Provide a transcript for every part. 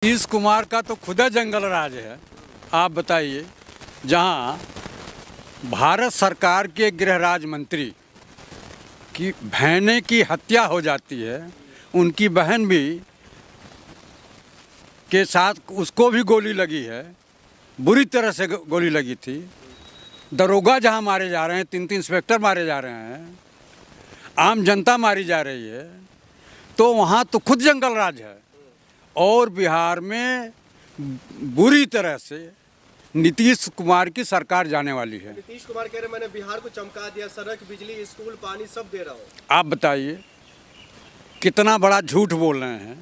नीतीश कुमार का तो खुदा जंगल राज है। आप बताइए, जहां भारत सरकार के गृह राज्य मंत्री की बहने की हत्या हो जाती है, उनकी बहन भी के साथ उसको भी गोली लगी है, बुरी तरह से गोली लगी थी। दरोगा जहां मारे जा रहे हैं, 3 इंस्पेक्टर मारे जा रहे हैं, आम जनता मारी जा रही है, तो वहाँ तो खुद जंगल राज है। और बिहार में बुरी तरह से नीतीश कुमार की सरकार जाने वाली है। नीतीश कुमार कह रहे मैंने बिहार को चमका दिया, सड़क, बिजली, स्कूल, पानी सब दे रहा हूँ। आप बताइए कितना बड़ा झूठ बोल रहे हैं।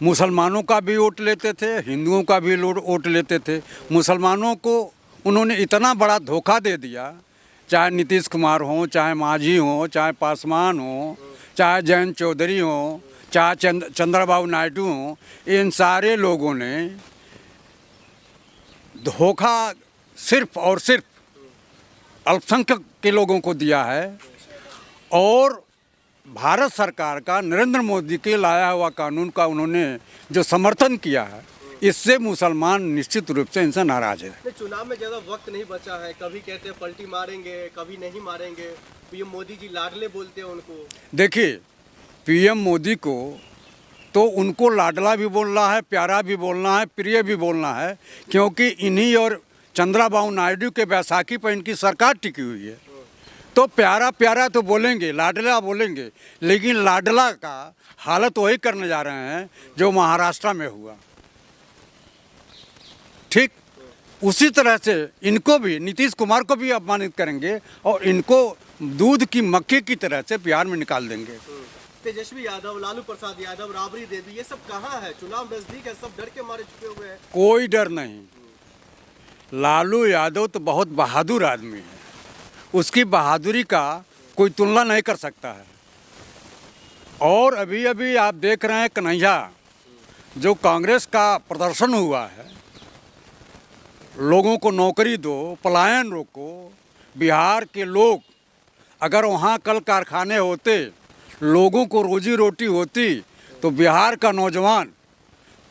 मुसलमानों का भी वोट लेते थे, हिंदुओं का भी वोट लेते थे। मुसलमानों को उन्होंने इतना बड़ा धोखा दे दिया, चाहे नीतीश कुमार हो, चाहे मांझी हो, चाहे पासवान हो, चाहे जयंत चौधरी हो, चाहे चंद्रबाबू नायडू हो, इन सारे लोगों ने धोखा सिर्फ और सिर्फ अल्पसंख्यक के लोगों को दिया है। और भारत सरकार का, नरेंद्र मोदी के लाया हुआ कानून का उन्होंने जो समर्थन किया है, इससे मुसलमान निश्चित रूप से इनसे नाराज है। चुनाव में ज़्यादा वक्त नहीं बचा है, कभी कहते हैं पलटी मारेंगे, कभी नहीं मारेंगे। पीएम मोदी जी लाडले बोलते हैं उनको। देखिए, पीएम मोदी को तो उनको लाडला भी बोलना है, प्यारा भी बोलना है, प्रिय भी बोलना है, क्योंकि इन्हीं और चंद्रबाबू नायडू के बैसाखी पर इनकी सरकार टिकी हुई है। तो प्यारा प्यारा तो बोलेंगे, लाडला बोलेंगे, लेकिन लाडला का हालत वही करने जा रहे हैं जो महाराष्ट्र में हुआ। ठीक उसी तरह से इनको भी, नीतीश कुमार को भी अपमानित करेंगे और इनको दूध की मक्खी की तरह से बिहार में निकाल देंगे। तेजस्वी यादव, लालू प्रसाद यादव, राबड़ी देवी, ये सब कहाँ है? चुनाव नजदीक है, सब डर के मारे चुके हुए हैं। कोई डर नहीं। लालू यादव तो बहुत बहादुर आदमी है, उसकी बहादुरी का कोई तुलना नहीं कर सकता है। और अभी अभी आप देख रहे हैं कन्हैया, जो कांग्रेस का प्रदर्शन हुआ है, लोगों को नौकरी दो, पलायन रोको। बिहार के लोग, अगर वहाँ कल कारखाने होते, लोगों को रोजी रोटी होती, तो बिहार का नौजवान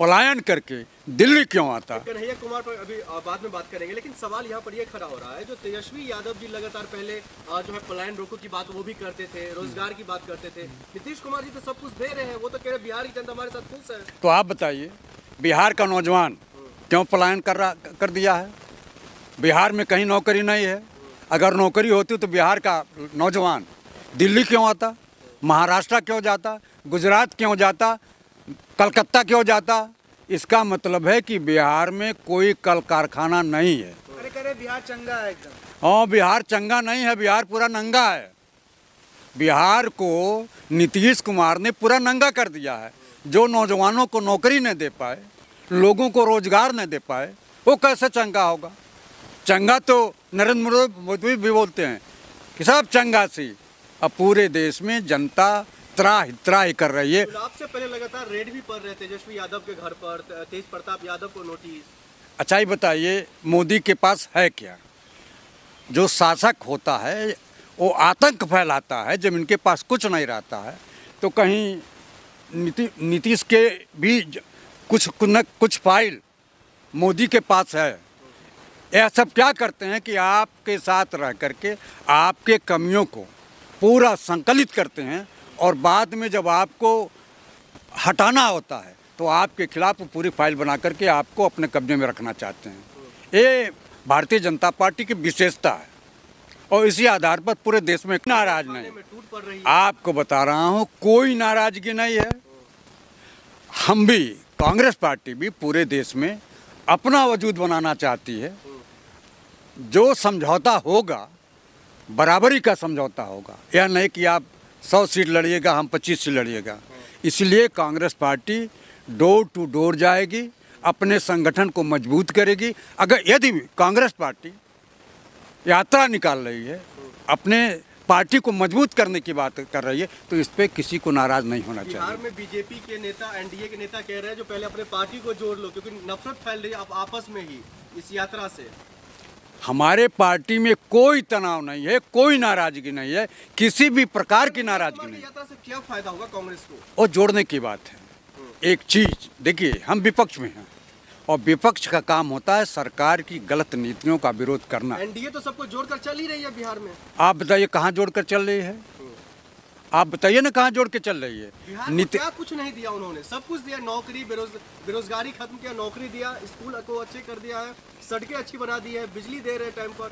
पलायन करके दिल्ली क्यों आता? कन्हैया कुमार पर अभी बाद में बात करेंगे, लेकिन सवाल यहाँ पर ये खड़ा हो रहा है, जो तेजस्वी यादव जी लगातार पहले जो है पलायन रोको की बात वो भी करते थे, रोजगार की बात करते थे। नीतीश कुमार जी तो सब कुछ दे रहे हैं, वो तो कह रहे बिहार की जनता हमारे साथ खुश है। तो आप बताइए, बिहार का नौजवान क्यों पलायन कर दिया है? बिहार में कहीं नौकरी नहीं है। अगर नौकरी होती तो बिहार का नौजवान दिल्ली क्यों आता, महाराष्ट्र क्यों जाता, गुजरात क्यों जाता, कलकत्ता क्यों जाता? इसका मतलब है कि बिहार में कोई कल कारखाना नहीं है। अरे बिहार चंगा है एकदम। हाँ, बिहार चंगा नहीं है, बिहार पूरा नंगा है। बिहार को नीतीश कुमार ने पूरा नंगा कर दिया है। जो नौजवानों को नौकरी नहीं दे पाए, लोगों को रोजगार नहीं दे पाए, वो कैसे चंगा होगा? चंगा तो नरेंद्र मोदी भी बोलते हैं कि सब चंगा सी। अब पूरे देश में जनता त्राही कर रही है। चुनाव से पहले लगातार रेड भी पड़ रहे थे तेजस्वी यादव के घर पर, तेज प्रताप यादव को नोटिस। अच्छा ही बताइए, मोदी के पास है क्या? जो शासक होता है वो आतंक फैलाता है। जब इनके पास कुछ नहीं रहता है तो कहीं नीतीश के भी कुछ फाइल मोदी के पास है। यह सब क्या करते हैं कि आपके साथ रह करके आपके कमियों को पूरा संकलित करते हैं, और बाद में जब आपको हटाना होता है तो आपके खिलाफ पूरी फाइल बना करके आपको अपने कब्जे में रखना चाहते हैं। ये भारतीय जनता पार्टी की विशेषता है, और इसी आधार पर पूरे देश में नाराज नहीं। आपको बता रहा हूँ, कोई नाराजगी नहीं है। हम भी, कांग्रेस पार्टी भी पूरे देश में अपना वजूद बनाना चाहती है। जो समझौता होगा, बराबरी का समझौता होगा। यह नहीं कि आप 100 सीट लड़िएगा, हम 25 सीट लड़िएगा। इसलिए Congress party door to door जाएगी, अपने संगठन को मजबूत करेगी। अगर यदि कांग्रेस पार्टी यात्रा निकाल रही है, अपने पार्टी को मजबूत करने की बात कर रही है, तो इस पे किसी को नाराज नहीं होना चाहिए। बिहार में बीजेपी के नेता, एनडीए के नेता कह रहे हैं जो पहले अपने पार्टी को जोड़ लो, क्योंकि नफरत फैल रही है आपस में ही इस यात्रा से। हमारे पार्टी में कोई तनाव नहीं है, कोई नाराजगी नहीं है, किसी भी प्रकार की नाराजगी नहीं। यात्रा से क्या फायदा होगा कांग्रेस को? और जोड़ने की बात है। एक चीज़ देखिए, हम विपक्ष में हैं और विपक्ष का काम होता है सरकार की गलत नीतियों का विरोध करना। एनडीए तो सबको जोड़कर चल ही रही है बिहार में। आप बताइए कहाँ जोड़कर चल रही है? आप बताइए ना कहाँ जोड़ के चल रही है? बिहार को क्या कुछ नहीं दिया उन्होंने, सब कुछ दिया। नौकरी, बेरोजगारी खत्म किया, नौकरी दिया, स्कूल को अच्छे कर दिया है, सड़कें अच्छी बना दी है, बिजली दे रहे टाइम पर।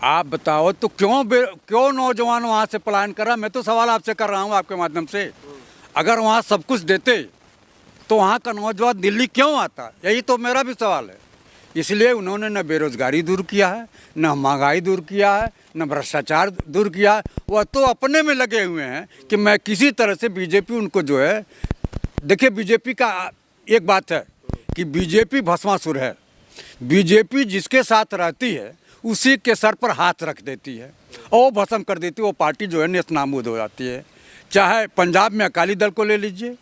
आप बताओ तो क्यों नौजवान वहाँ से पलायन कर रहा? मैं तो सवाल आपसे कर रहा हूँ आपके माध्यम से। अगर वहाँ सब कुछ देते तो वहाँ का नौजवान दिल्ली क्यों आता? यही तो मेरा भी सवाल है। इसलिए उन्होंने न बेरोजगारी दूर किया है, न महंगाई दूर किया है, न भ्रष्टाचार दूर किया है। वह तो अपने में लगे हुए हैं कि मैं किसी तरह से बीजेपी उनको जो है, देखिए बीजेपी का एक बात है कि बीजेपी भस्मासुर है। बीजेपी जिसके साथ रहती है उसी के सर पर हाथ रख देती है और वो भस्म कर देती है। वो पार्टी जो है नेस्तनाबूद हो जाती है। चाहे पंजाब में अकाली दल को ले लीजिए,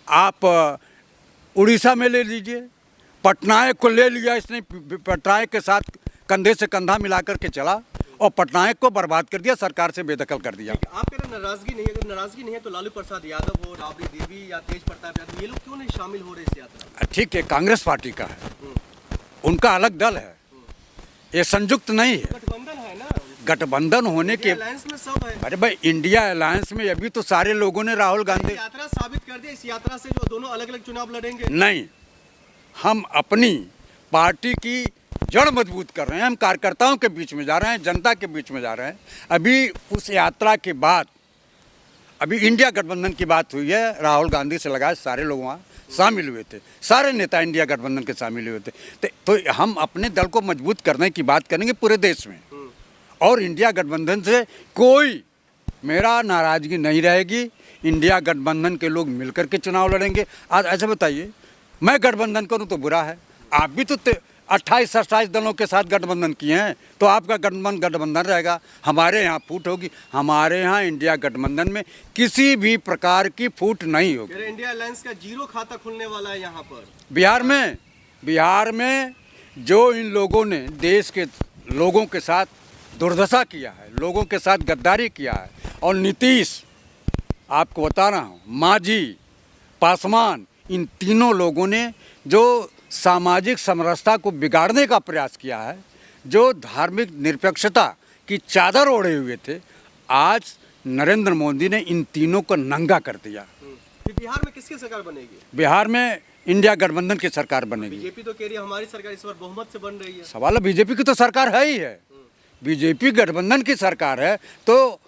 आप उड़ीसा में ले लीजिए, पटनायक को ले लिया इसने, पटनायक के साथ कंधे से कंधा मिलाकर के चला और पटनायक को बर्बाद कर दिया, सरकार से बेदखल कर दिया। आप कह रहे हैं नाराजगी नहीं है, अगर नाराजगी नहीं है तो लालू प्रसाद यादव हो, राबड़ी देवी या तेज प्रताप यादव, ये लोग क्यों नहीं शामिल हो रहे इस यात्रा में? ठीक है, कांग्रेस पार्टी का है, उनका अलग दल है, ये संयुक्त नहीं है। गठबंधन है ना, गठबंधन होने के अलायंस में सब है। अरे भाई, इंडिया अलायंस में अभी तो सारे लोगों ने राहुल गांधी यात्रा साबित कर दिया, इस यात्रा से जो दोनों अलग अलग चुनाव लड़ेंगे। नहीं, हम अपनी पार्टी की जड़ मजबूत कर रहे हैं। हम कार्यकर्ताओं के बीच में जा रहे हैं, जनता के बीच में जा रहे हैं। अभी उस यात्रा के बाद अभी इंडिया गठबंधन की बात हुई है, राहुल गांधी से लगाए सारे लोग वहाँ शामिल हुए थे, सारे नेता इंडिया गठबंधन के शामिल हुए थे। तो हम अपने दल को मजबूत करने की बात करेंगे पूरे देश में, और इंडिया गठबंधन से कोई मेरा नाराज़गी नहीं रहेगी। इंडिया गठबंधन के लोग मिलकर के चुनाव लड़ेंगे। आज ऐसा बताइए, मैं गठबंधन करूं तो बुरा है? आप भी तो 28-27 दलों के साथ गठबंधन किए हैं, तो आपका गठबंधन रहेगा, हमारे यहाँ फूट होगी। हमारे यहाँ इंडिया गठबंधन में किसी भी प्रकार की फूट नहीं होगी। इंडिया अलायंस का जीरो खाता खुलने वाला है यहाँ पर बिहार में जो इन लोगों ने देश के लोगों के साथ दुर्दशा किया है, लोगों के साथ गद्दारी किया है, और नीतीश, आपको बता रहा हूँ, मांझी, पासवान, इन तीनों लोगों ने जो सामाजिक समरसता को बिगाड़ने का प्रयास किया है, जो धार्मिक निरपेक्षता की चादर ओढ़े हुए थे, आज नरेंद्र मोदी ने इन तीनों को नंगा कर दिया। बिहार में किसकी सरकार बनेगी? बिहार में इंडिया गठबंधन की सरकार बनेगी। बीजेपी तो कह रही है हमारी सरकार इस बार बहुमत से बन रही है। सवाल है, बीजेपी की तो सरकार है ही है, बीजेपी गठबंधन की सरकार है, तो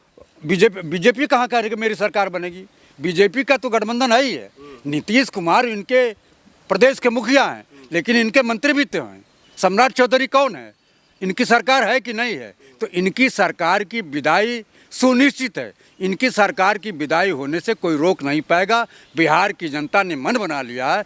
बीजेपी कहाँ कह रही है कि मेरी सरकार बनेगी? बीजेपी का तो गठबंधन है ही है। नीतीश कुमार इनके प्रदेश के मुखिया हैं, लेकिन इनके मंत्री भी तो हैं। सम्राट चौधरी कौन है? इनकी सरकार है कि नहीं है? तो इनकी सरकार की विदाई सुनिश्चित है। इनकी सरकार की विदाई होने से कोई रोक नहीं पाएगा। बिहार की जनता ने मन बना लिया है